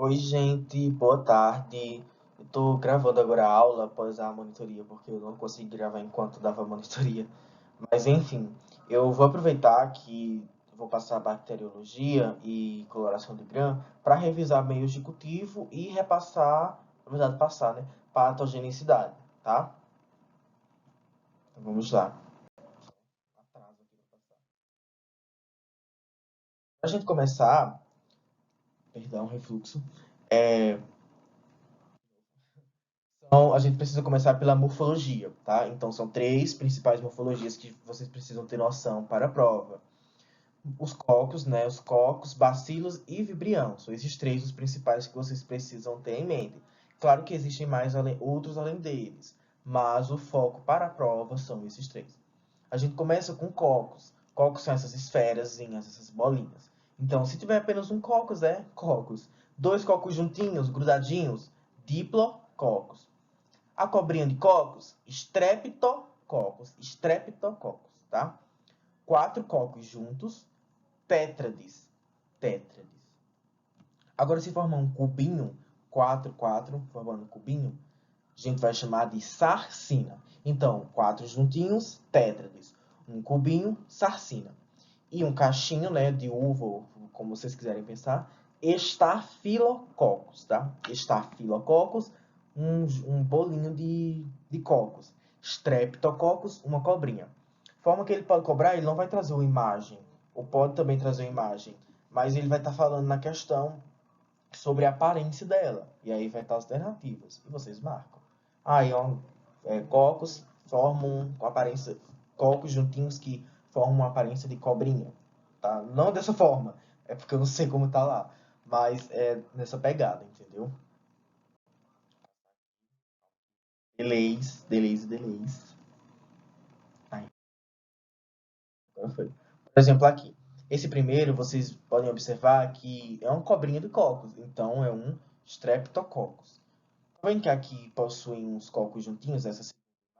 Oi, gente, boa tarde. Eu tô gravando agora a aula após a monitoria, porque eu não consegui gravar enquanto dava a monitoria. Mas enfim, eu vou aproveitar que vou passar bacteriologia e coloração de grã para revisar meios de cultivo e repassar, na verdade, passar, né? Patogenicidade, tá? Então vamos lá. Atraso aqui pra passar. Pra gente começar, perdão, refluxo. É, Então, a gente precisa começar pela morfologia, tá? Então, são três principais morfologias que vocês precisam ter noção para a prova. Os cocos, né? Os cocos, bacilos e vibrião. São esses três os principais que vocês precisam ter em mente. Claro que existem mais outros além deles, mas o foco para a prova são esses três. A gente começa com cocos. Cocos são essas esferazinhas, essas bolinhas. Então, se tiver apenas um cocos, é cocos. Dois cocos juntinhos, grudadinhos, diplococos. A cobrinha de cocos, streptococcus, tá? Quatro cocos juntos, tétrades. Agora, se formar um cubinho, quatro, formando um cubinho, a gente vai chamar de sarcina. Então, quatro juntinhos, tétrades. Um cubinho, sarcina. E um cachinho, né, de uva, como vocês quiserem pensar, estafilococcus, tá? Estafilococcus, um bolinho de cocos. Streptococcus, uma cobrinha. Forma que ele pode cobrar, ele não vai trazer uma imagem, ou pode também trazer uma imagem, mas ele vai estar falando na questão sobre a aparência dela. E aí vai estar as alternativas. E vocês marcam. Aí, ó, cocos formam com aparência. Cocos juntinhos que formam uma aparência de cobrinha. Tá? Não dessa forma. É porque eu não sei como tá lá. Mas é nessa pegada, entendeu? Delays. Aí, agora foi. Por exemplo, aqui. Esse primeiro, vocês podem observar que é uma cobrinha de cocos. Então, é um Streptococcus. Tá vendo que aqui possuem uns cocos juntinhos, essa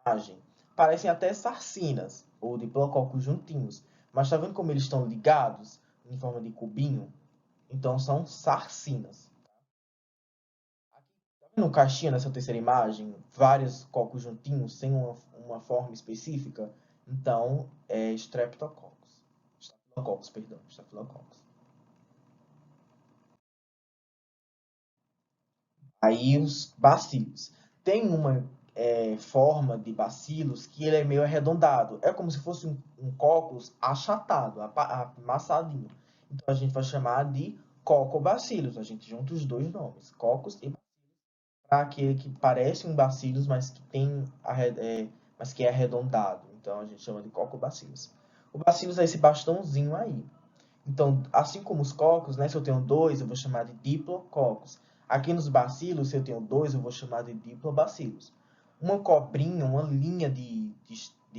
imagem? Parecem até sarcinas, ou diplococos juntinhos. Mas tá vendo como eles estão ligados em forma de cubinho? Então são sarcinas. Tá vendo caixinha nessa terceira imagem? Vários cocos juntinhos, sem uma forma específica? Então é streptococcus. Staphylococcus, perdão. Staphylococcus. Aí os bacilos. Tem uma forma de bacilos que ele é meio arredondado. É como se fosse um cocos achatado, amassadinho. Então a gente vai chamar de cocobacilos. A gente junta os dois nomes, cocos e para aquele que parece um bacilos, mas que tem mas que é arredondado. Então a gente chama de cocobacilos. O bacilos é esse bastãozinho aí. Então, assim como os cocos, né, se eu tenho dois, eu vou chamar de diplococos. Aqui nos bacilos, se eu tenho dois, eu vou chamar de diplobacilos. Uma cobrinha, uma linha de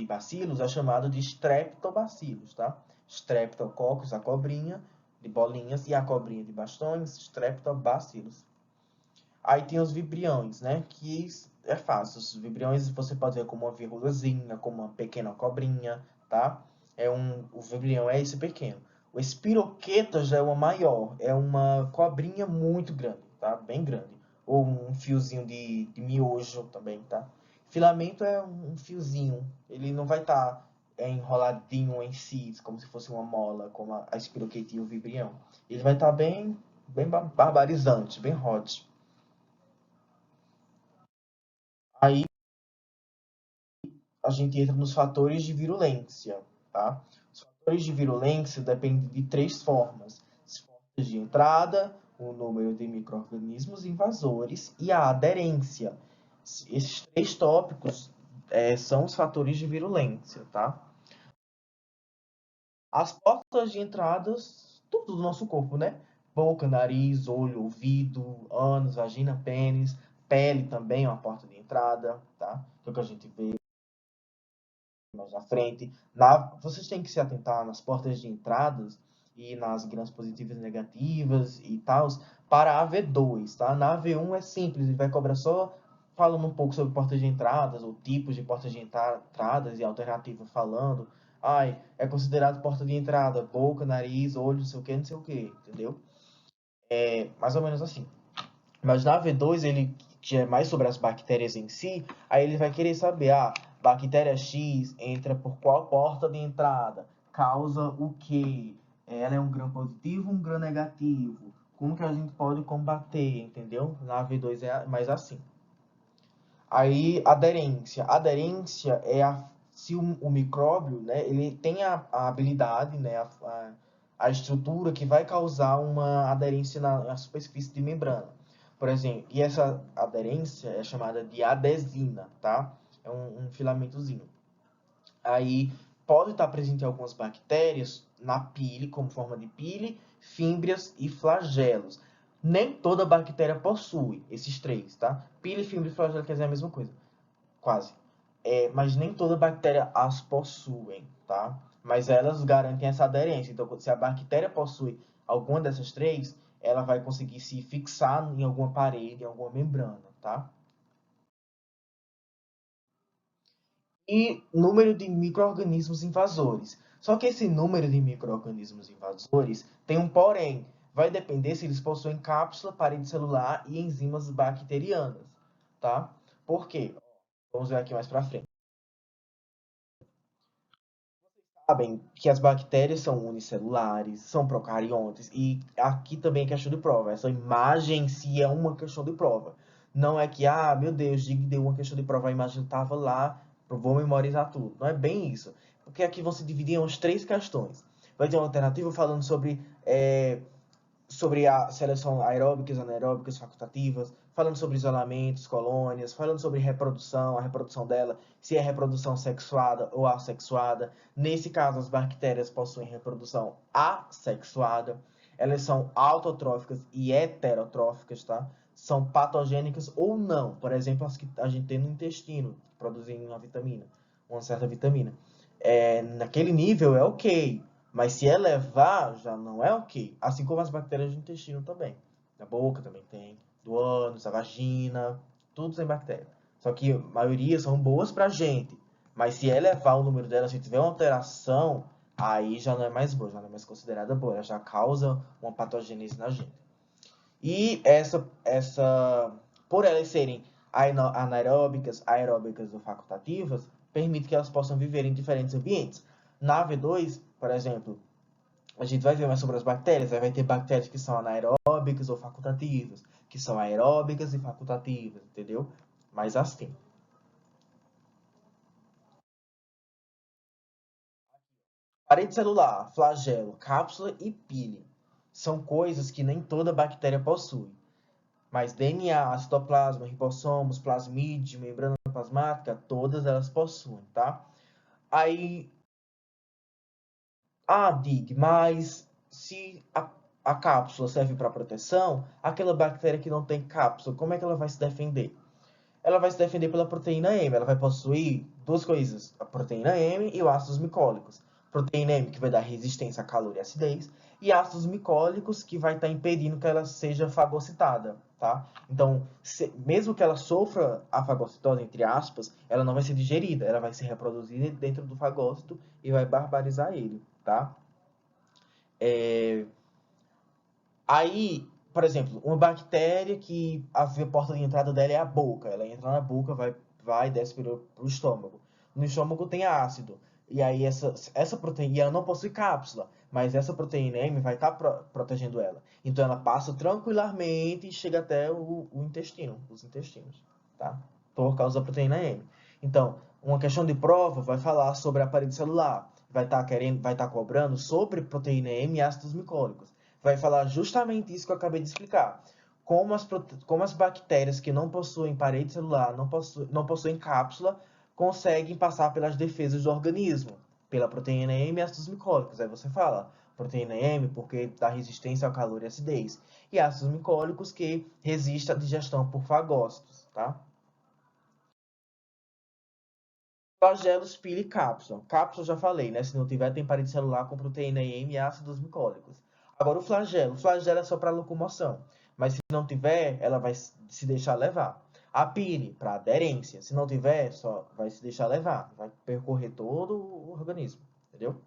bacilos é chamada de streptobacilos, tá? Streptococcus, a cobrinha de bolinhas, e a cobrinha de bastões, streptobacilos. Aí tem os vibriões, né? Que é fácil. Os vibriões você pode ver como uma vírgulazinha, como uma pequena cobrinha, tá? O vibrião é esse pequeno. O espiroqueta já é uma maior, é uma cobrinha muito grande, tá? Bem grande. Ou um fiozinho de miojo também, tá? Filamento é um fiozinho, ele não vai estar enroladinho em si, como se fosse uma mola, como a espiroqueta e o vibrião. Ele vai estar bem barbarizante, bem hot. Aí a gente entra nos fatores de virulência, tá? Os fatores de virulência dependem de três formas: as formas de entrada, o número de micro-organismos invasores e a aderência. Esses três tópicos são os fatores de virulência, tá? As portas de entradas, tudo do nosso corpo, né? Boca, nariz, olho, ouvido, ânus, vagina, pênis, pele também é uma porta de entrada, tá? Que é o que a gente vê mais na frente. Vocês têm que se atentar nas portas de entradas e nas grãs positivas e negativas e tal, para a V2, tá? Na V1 é simples, ele vai cobrar só falando um pouco sobre portas de entradas, ou tipos de portas de entradas e alternativa falando. Ai, é considerado porta de entrada, boca, nariz, olho, não sei o que, entendeu? É mais ou menos assim. Mas na V2, ele que é mais sobre as bactérias em si, aí ele vai querer saber, bactéria X entra por qual porta de entrada, causa o quê? Ela é um gram positivo ou um gram negativo? Como que a gente pode combater, entendeu? Na V2 é mais assim. Aí, aderência. Aderência é se o micróbio, né, ele tem a habilidade, né, a estrutura que vai causar uma aderência na superfície de membrana. Por exemplo, e essa aderência é chamada de adesina, tá? É um filamentozinho. Aí pode estar presente em algumas bactérias na pele, como forma de pele, fímbrias e flagelos. Nem toda bactéria possui esses três, tá? Pele, fímbria e flagelo quer dizer a mesma coisa, quase. Mas nem toda bactéria as possuem, tá? Mas elas garantem essa aderência. Então, se a bactéria possui alguma dessas três, ela vai conseguir se fixar em alguma parede, em alguma membrana, tá? E número de micro-organismos invasores. Só que esse número de micro-organismos invasores tem um porém. Vai depender se eles possuem cápsula, parede celular e enzimas bacterianas, tá? Por quê? Vamos ver aqui mais para frente. Sabem que as bactérias são unicelulares, são procariontes, e aqui também é questão de prova. Essa imagem em si é uma questão de prova. Não é que, meu Deus, Dig deu uma questão de prova, a imagem estava lá, vou memorizar tudo. Não é bem isso. Porque aqui vão se dividir em umas três questões. Vai ter uma alternativa falando sobre a seleção aeróbicas, anaeróbicas, facultativas, falando sobre isolamentos, colônias, falando sobre reprodução, a reprodução dela, se é reprodução sexuada ou assexuada. Nesse caso, as bactérias possuem reprodução assexuada. Elas são autotróficas e heterotróficas, tá? São patogênicas ou não. Por exemplo, as que a gente tem no intestino, que produzem uma vitamina, uma certa vitamina. Naquele nível é ok. Mas se elevar, já não é ok. Assim como as bactérias do intestino também. Na boca também tem. Do ânus, a vagina, tudo tem bactéria. Só que a maioria são boas pra gente. Mas se elevar o número delas, se tiver uma alteração, aí já não é mais boa, já não é mais considerada boa. Ela já causa uma patogênese na gente. E por elas serem anaeróbicas, aeróbicas ou facultativas, permite que elas possam viver em diferentes ambientes. Na V2, por exemplo, a gente vai ver mais sobre as bactérias. Aí vai ter bactérias que são anaeróbicas ou facultativas, que são aeróbicas e facultativas, entendeu? Mas assim. Parede celular, flagelo, cápsula e pile são coisas que nem toda bactéria possui. Mas DNA, citoplasma, ribossomos, plasmídio, membrana plasmática, todas elas possuem, tá? Aí, Dig, mas se a cápsula serve para proteção, aquela bactéria que não tem cápsula, como é que ela vai se defender? Ela vai se defender pela proteína M. Ela vai possuir duas coisas: a proteína M e os ácidos micólicos. Proteína M que vai dar resistência a calor e acidez, e ácidos micólicos que vai estar impedindo que ela seja fagocitada, tá? Então, mesmo que ela sofra a fagocitose, entre aspas, ela não vai ser digerida, ela vai se reproduzir dentro do fagócito e vai barbarizar ele, tá? É, Aí, por exemplo, uma bactéria que a porta de entrada dela é a boca. Ela entra na boca, vai desce pro estômago. No estômago tem ácido. E aí essa proteína, e ela não possui cápsula, mas essa proteína M vai estar protegendo ela. Então ela passa tranquilamente e chega até o intestino, os intestinos, tá? Por causa da proteína M. Então, uma questão de prova vai falar sobre a parede celular, vai estar cobrando sobre proteína M e ácidos micólicos, vai falar justamente isso que eu acabei de explicar. Como as bactérias que não possuem parede celular, não possuem cápsula, conseguem passar pelas defesas do organismo, pela proteína M e ácidos micólicos. Aí você fala, proteína M porque dá resistência ao calor e acidez, e ácidos micólicos que resistem à digestão por fagócitos, tá? Flagelos, pila e cápsula. Cápsula já falei, né? Se não tiver, tem parede celular com proteína M e ácidos micólicos. Agora o flagelo. O flagelo é só para locomoção. Mas se não tiver, ela vai se deixar levar. A pile, para aderência. Se não tiver, só vai se deixar levar. Vai percorrer todo o organismo. Entendeu?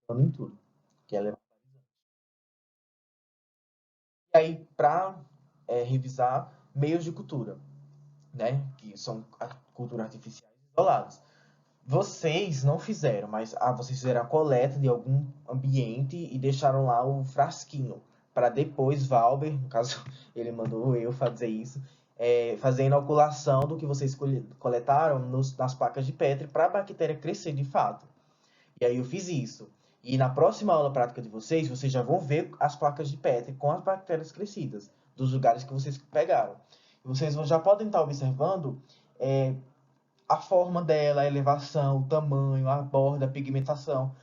Falando em tudo. Que ela é E aí, para revisar meios de cultura, né? Que são culturas artificiais isoladas. Vocês não fizeram, mas vocês fizeram a coleta de algum ambiente e deixaram lá o frasquinho. Para depois, Valber, no caso, ele mandou eu fazer isso, fazer a inoculação do que vocês coletaram nas placas de Petri para a bactéria crescer de fato. E aí eu fiz isso. E na próxima aula prática de vocês já vão ver as placas de Petri com as bactérias crescidas, dos lugares que vocês pegaram. E vocês já podem estar observando a forma dela, a elevação, o tamanho, a borda, a pigmentação.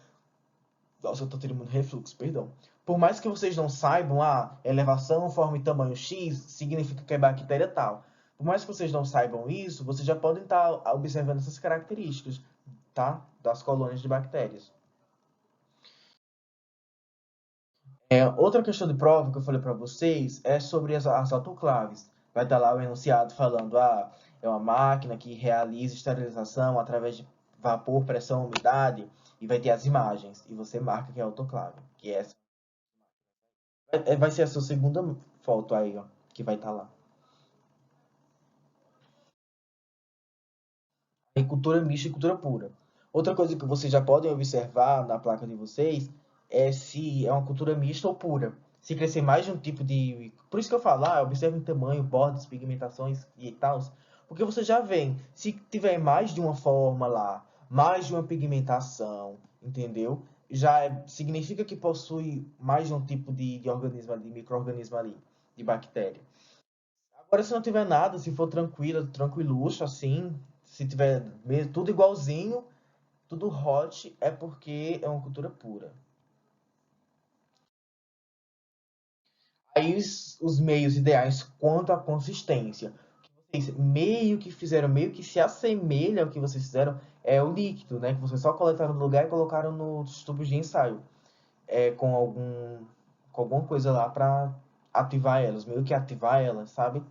Nossa, eu tô tendo muito refluxo, perdão. Por mais que vocês não saibam, elevação, forma e tamanho X significa que é bactéria tal. Por mais que vocês não saibam isso, vocês já podem estar observando essas características, tá? Das colônias de bactérias. Outra questão de prova que eu falei para vocês é sobre as autoclaves. Vai estar lá o enunciado falando, é uma máquina que realiza esterilização através de vapor, pressão, umidade, e vai ter as imagens. E você marca que é autoclave, que é essa. Vai ser a sua segunda foto aí, ó, que vai estar lá. Em cultura mista e cultura pura. Outra coisa que vocês já podem observar na placa de vocês é se é uma cultura mista ou pura. Se crescer mais de um tipo de. Por isso que eu falo, observem tamanho, bordas, pigmentações e tal. Porque você já vê, se tiver mais de uma forma lá, mais de uma pigmentação, entendeu? Significa que possui mais de um tipo de organismo ali, micro-organismo ali, de bactéria. Agora, se não tiver nada, se for tranquilo, tranquiluxo, assim, se tiver tudo igualzinho, tudo hot, é porque é uma cultura pura. Aí os meios ideais quanto à consistência. Vocês meio que fizeram, meio que se assemelha ao que vocês fizeram, é o líquido, né? Que vocês só coletaram no lugar e colocaram nos tubos de ensaio. Com com alguma coisa lá para ativar elas, meio que ativar elas, sabe?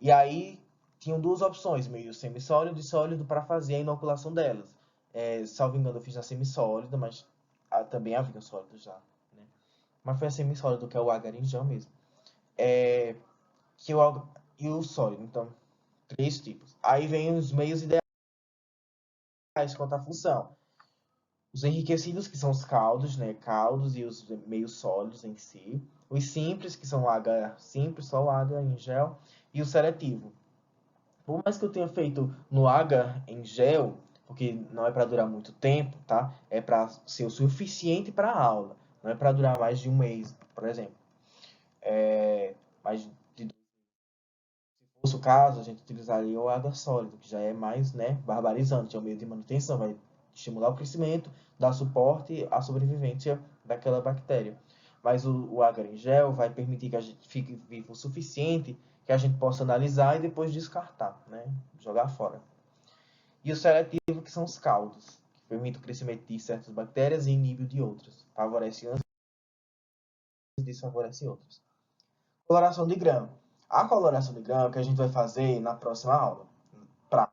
E aí tinham duas opções, meio semissólido e sólido, para fazer a inoculação delas. Salvo engano, eu fiz a semissólida, mas também havia sólido já. Né? Mas foi a semissólido, que é o agarinjão mesmo. É, que o, e o sólido, então, três tipos. Aí vem os meios ideais quanto à função. Os enriquecidos, que são os caldos, né? Caldos e os meios sólidos em si. Os simples, que são o H simples, só o H em gel. E o seletivo, por mais que eu tenha feito no H em gel, porque não é para durar muito tempo, tá? É para ser o suficiente para a aula. Não é para durar mais de um mês, por exemplo. Mas se fosse o caso, a gente utilizaria o água sólido, que já é mais, né, barbarizante, é o meio de manutenção, vai estimular o crescimento, dar suporte à sobrevivência daquela bactéria. Mas o agar em gel vai permitir que a gente fique vivo o suficiente que a gente possa analisar e depois descartar, né, jogar fora. E o seletivo, que são os caldos, que permitem o crescimento de certas bactérias e inibe de outras. Favorece umas e desfavorece outras. Coloração de grão. A coloração de grão é o que a gente vai fazer na próxima aula. Pra,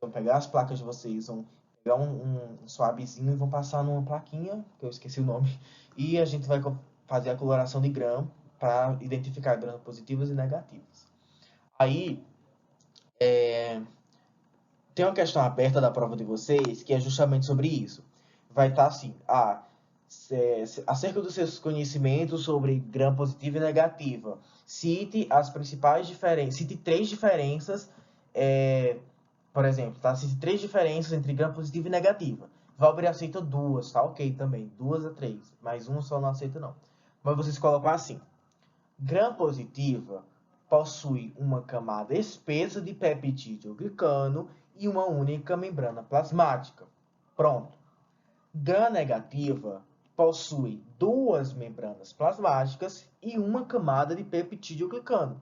vão pegar as placas de vocês, vão pegar um suavezinho e vão passar numa plaquinha, que eu esqueci o nome, e a gente vai fazer a coloração de grão para identificar grãos positivos e negativos. Aí, tem uma questão aberta da prova de vocês que é justamente sobre isso. Vai estar assim, acerca dos seus conhecimentos sobre gram positiva e negativa, cite as principais diferenças, cite três diferenças, por exemplo, tá? Cite três diferenças entre gram positiva e negativa. Valber aceita duas, tá ok também, duas a três, mas uma só não aceita não. Mas vocês colocam assim, gram positiva possui uma camada espessa de peptídeo glicano e uma única membrana plasmática. Pronto. Gram negativa possui duas membranas plasmáticas e uma camada de peptídeo glicano.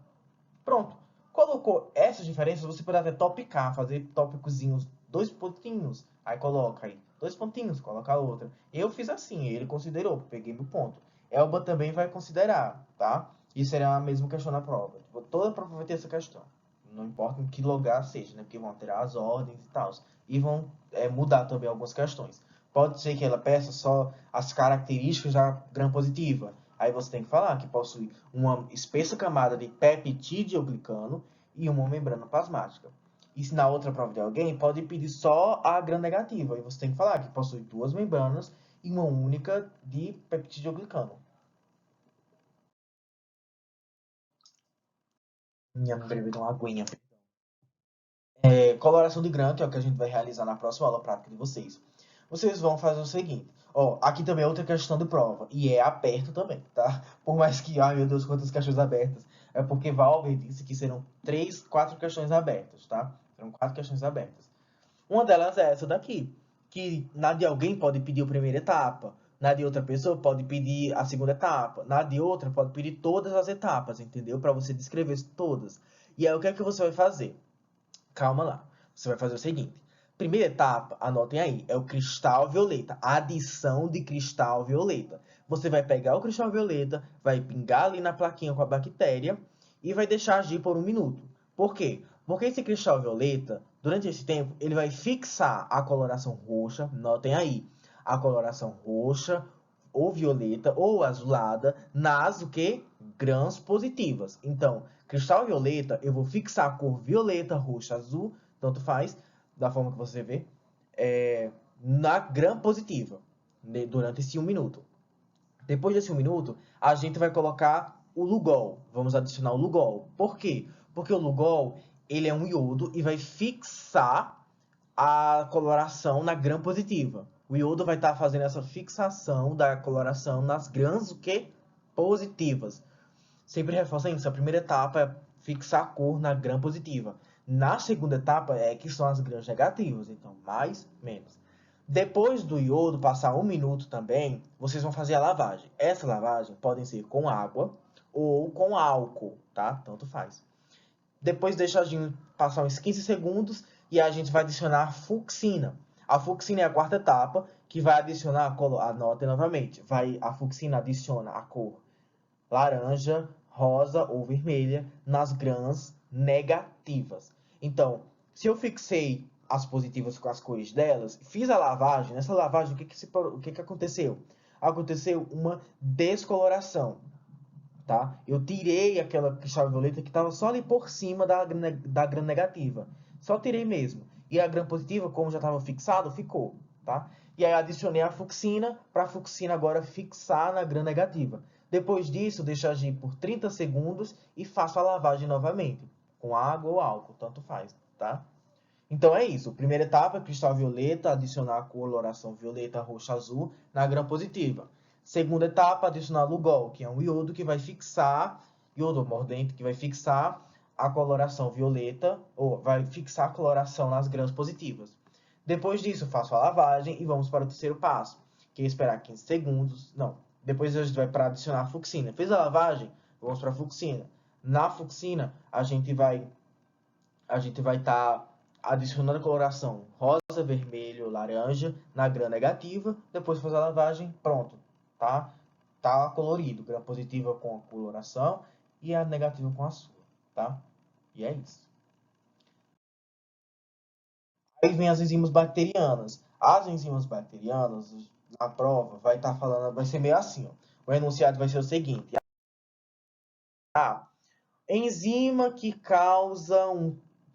Pronto. Colocou essas diferenças, você pode até topicar, fazer tópicozinhos, dois pontinhos, aí coloca aí, dois pontinhos, coloca a outra. Eu fiz assim, ele considerou, peguei meu ponto. Elba também vai considerar, tá? Isso será a mesma questão na prova. Toda prova vai ter essa questão. Não importa em que lugar seja, né? Porque vão alterar as ordens e tal. E vão mudar também algumas questões. Pode ser que ela peça só as características da gram positiva. Aí você tem que falar que possui uma espessa camada de peptidoglicano e uma membrana plasmática. E se na outra prova de alguém, pode pedir só a gram-negativa. Aí você tem que falar que possui 2 membranas e uma única de peptidoglicano. Minha bebida uma aguinha. Coloração de grão, que é o que a gente vai realizar na próxima aula prática de vocês. Vocês vão fazer o seguinte. Ó, aqui também é outra questão de prova. E é aberto também, tá? Por mais que, ai meu Deus, quantas questões abertas. É porque Valber disse que serão 4 questões abertas, tá? Serão 4 questões abertas. Uma delas é essa daqui. Que na de alguém pode pedir a primeira etapa. Na de outra pessoa pode pedir a segunda etapa. Na de outra pode pedir todas as etapas, entendeu? Para você descrever todas. E aí o que é que você vai fazer? Calma lá. Você vai fazer o seguinte. Primeira etapa, anotem aí, é o cristal violeta. A adição de cristal violeta. Você vai pegar o cristal violeta, vai pingar ali na plaquinha com a bactéria e vai deixar agir por 1 minuto. Por quê? Porque esse cristal violeta, durante esse tempo, ele vai fixar a coloração roxa. Notem aí. A coloração roxa ou violeta ou azulada nas o quê? Grãos positivas. Então, cristal violeta, eu vou fixar a cor violeta, roxa, azul, tanto faz, da forma que você vê, na grã positiva, durante esse 1 minuto. Depois desse 1 minuto, a gente vai colocar o Lugol. Vamos adicionar o Lugol. Por quê? Porque o Lugol, ele é um iodo e vai fixar a coloração na grã positiva. O iodo vai estar fazendo essa fixação da coloração nas grãs o quê? Positivas. Sempre reforça isso. A primeira etapa é fixar a cor na grã positiva. Na segunda etapa é que são as grãs negativas. Então, mais, menos. Depois do iodo passar 1 minuto também, vocês vão fazer a lavagem. Essa lavagem pode ser com água ou com álcool, tá? Tanto faz. Depois deixa a gente passar uns 15 segundos e a gente vai adicionar a fucsina. A fucsina é a quarta etapa, que vai adicionar a cor. Anotem novamente. A fucsina adiciona a cor laranja, rosa ou vermelha nas grãs negativas. Então, se eu fixei as positivas com as cores delas, fiz a lavagem, nessa lavagem o que aconteceu? Aconteceu uma descoloração, tá? Eu tirei aquela cristal violeta que estava só ali por cima da grã negativa. Só tirei mesmo. E a grã positiva, como já estava fixado, ficou, tá? E aí adicionei a fucsina, para a fucsina agora fixar na grã negativa. Depois disso, deixo agir por 30 segundos e faço a lavagem novamente, com água ou álcool, tanto faz, tá? Então é isso. Primeira etapa, cristal violeta, adicionar a coloração violeta, roxa, azul na grã positiva. Segunda etapa, adicionar Lugol, que é um iodo que vai fixar, iodo mordente, que vai fixar a coloração violeta, ou vai fixar a coloração nas grãs positivas. Depois disso, faço a lavagem e vamos para o terceiro passo, que é esperar 15 segundos. Não, depois a gente vai para adicionar a fucsina. Fez a lavagem, vamos para a fucsina. Na fucsina, a gente vai estar adicionando a coloração rosa, vermelho, laranja na grã negativa. Depois de fazer a lavagem, pronto, tá? Tá colorido. Grã positiva com a coloração e a negativa com a sua, tá? E é isso. Aí vem as enzimas bacterianas. As enzimas bacterianas, na prova, vai estar falando, vai ser meio assim, ó. O enunciado vai ser o seguinte: a enzima que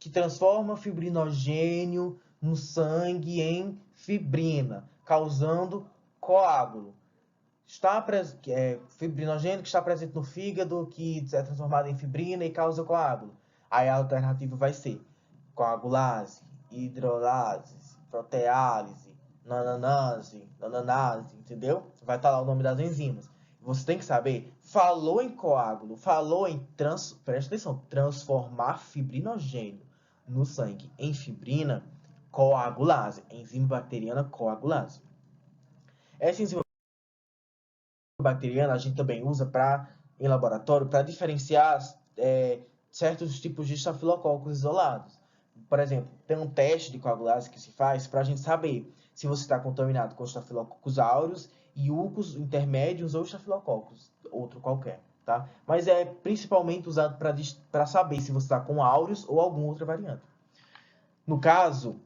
transforma fibrinogênio no sangue em fibrina, causando coágulo. Fibrinogênio que está presente no fígado, que é transformado em fibrina e causa coágulo. Aí a alternativa vai ser coagulase, hidrolase, proteálise, nananase, entendeu? Vai estar lá o nome das enzimas. Você tem que saber, falou em coágulo, falou em presta atenção, transformar fibrinogênio no sangue em fibrina, coagulase, enzima bacteriana coagulase. Essa enzima bacteriana a gente também usa em laboratório para diferenciar certos tipos de estafilococos isolados. Por exemplo, tem um teste de coagulase que se faz para a gente saber se você está contaminado com estafilococos aureus, iucos intermédios ou estafilococos, outro qualquer, tá? Mas é principalmente usado para saber se você está com aureus ou alguma outra variante. No caso,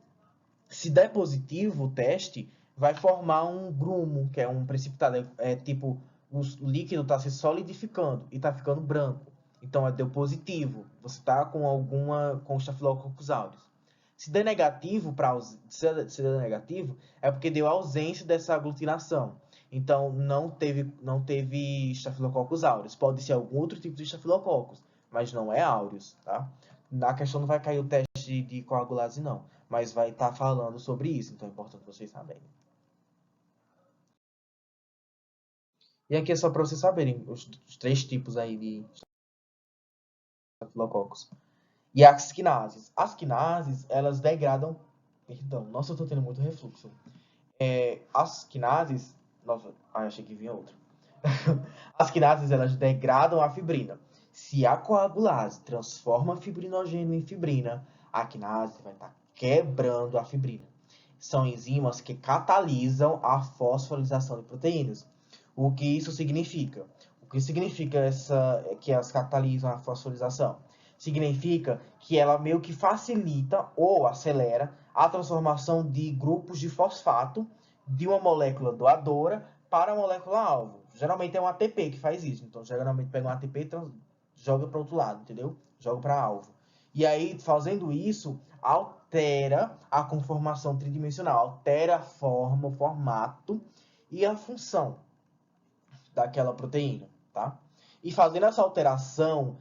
se der positivo o teste, vai formar um grumo, que é um precipitado, tipo o líquido está se solidificando e está ficando branco. Então, deu positivo. Você está com Staphylococcus aureus. Se der negativo, se der negativo, é porque deu ausência dessa aglutinação. Então, não teve Staphylococcus aureus. Pode ser algum outro tipo de Staphylococcus, mas não é aureus, tá? Na questão não vai cair o teste de coagulase, não. Mas vai estar falando sobre isso, então é importante vocês saberem. E aqui é só para vocês saberem os 3 tipos aí de Staphylococcus. E as quinases. As quinases, elas degradam... Perdão, nossa, eu tô tendo muito refluxo. As quinases... Nossa, achei que vinha outra. As quinases, elas degradam a fibrina. Se a coagulase transforma fibrinogênio em fibrina, a quinase vai estar quebrando a fibrina. São enzimas que catalisam a fosforilação de proteínas. O que isso significa? O que significa que elas catalisam a fosforilação? Significa que ela meio que facilita ou acelera a transformação de grupos de fosfato de uma molécula doadora para a molécula alvo. Geralmente é um ATP que faz isso. Então, geralmente pega um ATP e joga para o outro lado, entendeu? Joga para alvo. E aí, fazendo isso, altera a conformação tridimensional, altera a forma, o formato e a função daquela proteína, tá? E fazendo essa alteração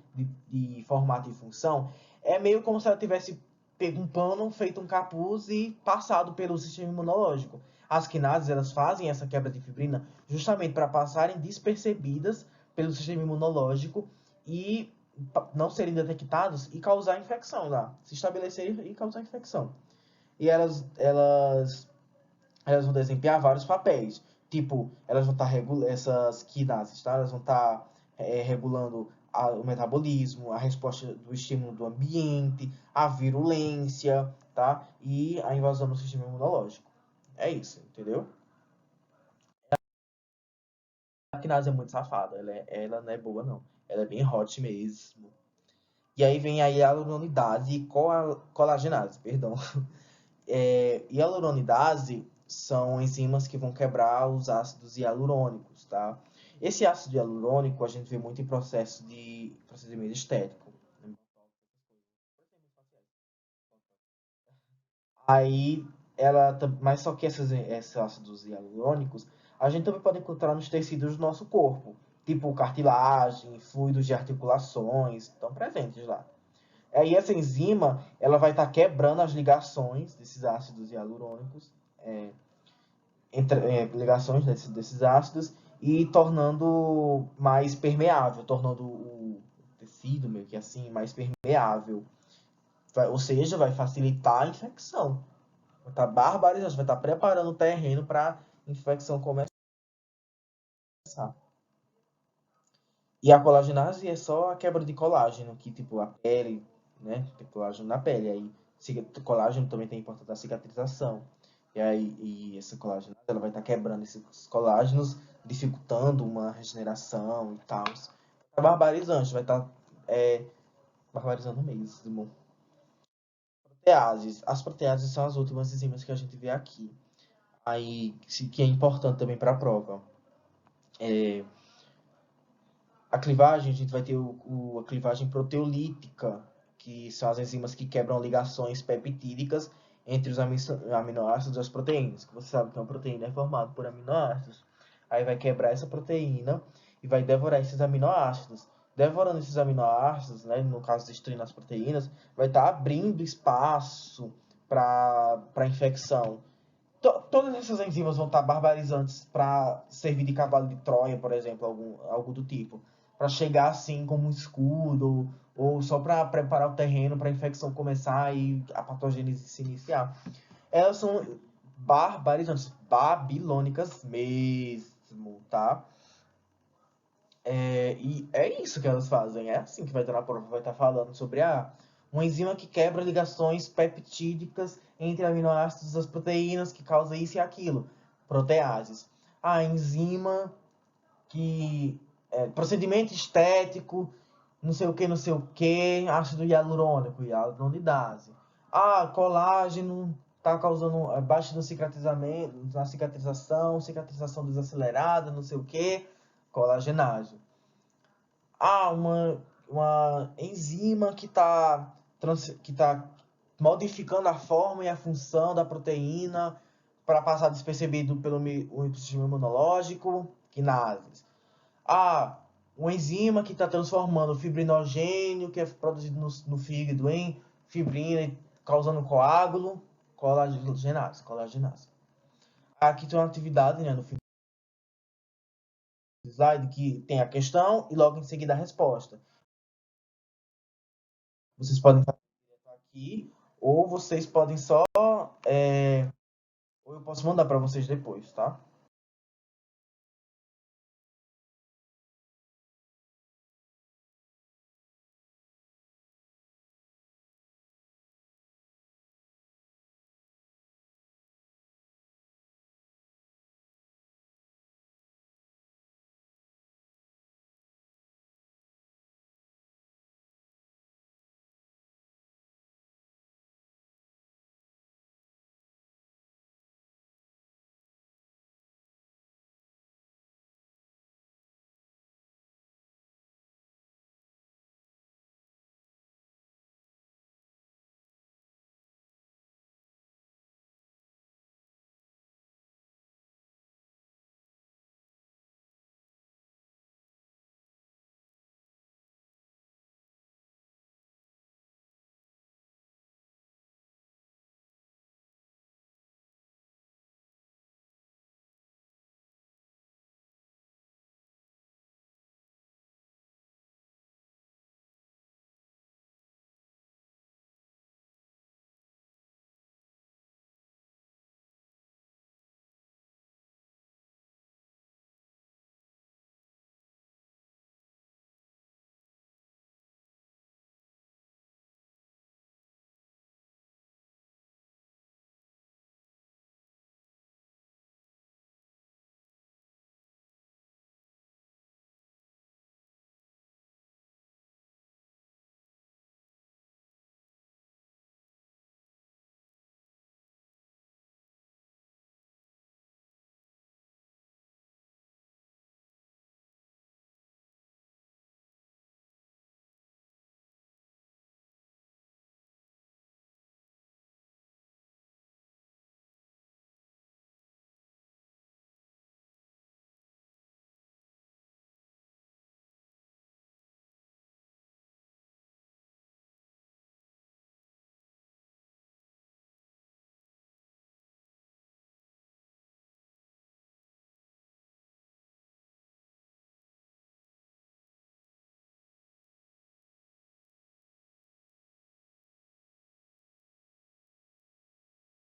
de formato e função, é meio como se ela tivesse pego um pano, feito um capuz e passado pelo sistema imunológico. As quinases, elas fazem essa quebra de fibrina justamente para passarem despercebidas pelo sistema imunológico e não serem detectados e causar infecção lá, se estabelecerem e causar infecção. E elas vão desempenhar vários papéis. Tipo, elas vão estar regulando essas quinases, tá? Elas vão estar regulando o metabolismo, a resposta do estímulo do ambiente, a virulência, tá? E a invasão do sistema imunológico. É isso, entendeu? A quinase é muito safada, ela não é boa, não. Ela é bem hot mesmo. E aí vem a hialuronidase e colagenase, perdão. Hialuronidase são enzimas que vão quebrar os ácidos hialurônicos, tá? Esse ácido hialurônico a gente vê muito em processo de procedimento estético. Aí, mas só que esses ácidos hialurônicos a gente também pode encontrar nos tecidos do nosso corpo, tipo cartilagem, fluidos de articulações, estão presentes lá. Aí essa enzima, ela vai estar quebrando as ligações desses ácidos hialurônicos, ligações desses ácidos e tornando mais permeável, tornando o tecido meio que assim mais permeável. Ou seja, vai facilitar a infecção. Vai estar barbarizando, vai estar preparando o terreno para a infecção começar. E a colagenase é só a quebra de colágeno, que tipo a pele, né? Tem colágeno na pele. Aí colágeno também tem importância da cicatrização. Essa colágeno, ela vai estar quebrando esses colágenos, dificultando uma regeneração e tal. É barbarizante, vai estar barbarizando mesmo. Proteases. As proteases são as últimas enzimas que a gente vê aqui. Aí, que é importante também para a prova. A clivagem, a gente vai ter a clivagem proteolítica, que são as enzimas que quebram ligações peptídicas entre os aminoácidos e as proteínas. Que você sabe que uma proteína é formada por aminoácidos. Aí vai quebrar essa proteína e vai devorar esses aminoácidos. Devorando esses aminoácidos, né, no caso destruindo as proteínas, vai estar abrindo espaço para infecção. Todas essas enzimas vão estar barbarizantes para servir de cavalo de Troia, por exemplo, algo do tipo. Para chegar assim como um escudo, ou só para preparar o terreno para a infecção começar e a patogênese se iniciar. Elas são barbarizantes, babilônicas mesmo, tá? E é isso que elas fazem. É assim que vai estar na prova. Vai estar falando sobre uma enzima que quebra ligações peptídicas entre aminoácidos das proteínas, que causa isso e aquilo. Proteases. A enzima que... procedimento estético, não sei o que, ácido hialurônico, hialuronidase. Colágeno está causando baixa no cicatrizamento, na cicatrização desacelerada, não sei o que, colagenase. Uma enzima que está modificando a forma e a função da proteína para passar despercebido pelo o sistema imunológico, quinases. Uma enzima que está transformando o fibrinogênio, que é produzido no fígado, em fibrina, causando coágulo, colagenase. Aqui tem uma atividade, né, no fim do slide, que tem a questão e logo em seguida a resposta. Vocês podem fazer aqui, ou vocês podem só... ou eu posso mandar para vocês depois, tá?